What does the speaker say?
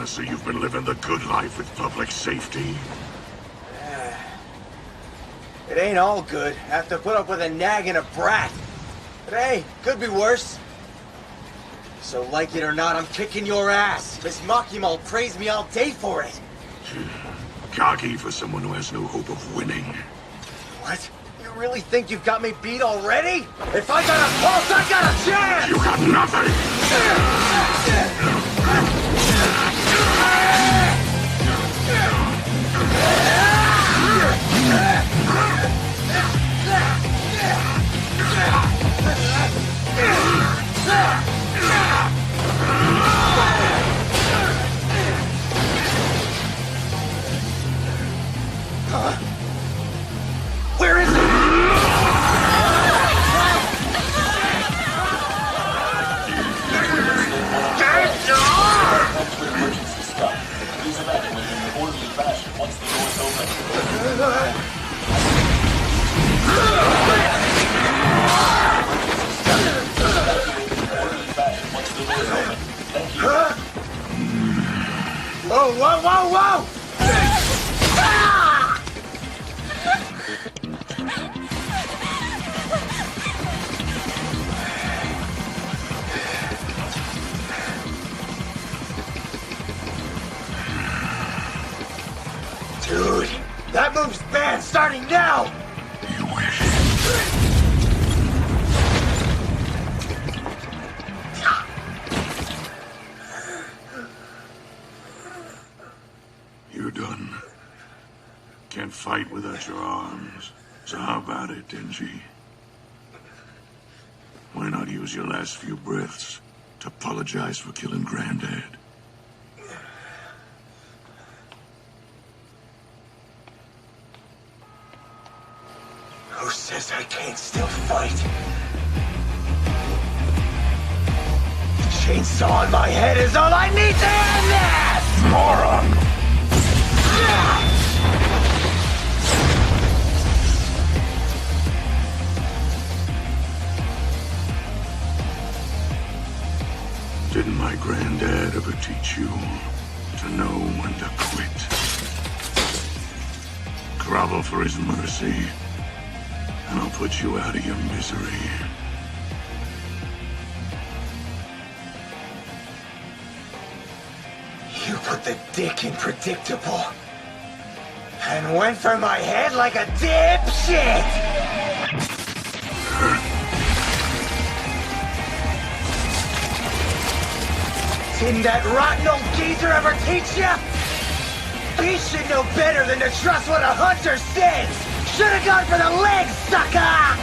so you've been living the good life with public safety? It ain't all good. Have to put up with a nag and a brat. But hey, could be worse. So like it or not, I'm kicking your ass. Miss Makimal praised me all day for it. Cocky for someone who has no hope of winning. What? You really think you've got me beat already? If I got a pulse, I got a chance! You got nothing! Where is it? Emergency stop. Please evacuate in an orderly fashion once the door is open. Thank you. Whoa, whoa, whoa, whoa! Dude, that move's bad starting now! You wish. You're done. Can't fight without your arms. So how about it, Denji? Why not use your last few breaths to apologize for killing Granddad? Who says I can't still fight? The chainsaw on my head is all I need to end this! Moron! Didn't my granddad ever teach you to know when to quit? Grovel for his mercy, and I'll put you out of your misery. You put the dick in predictable. And went for my head like a dipshit! Didn't that rotten old geezer ever teach ya? He should know better than to trust what a hunter says! Should've gone for the legs, sucker!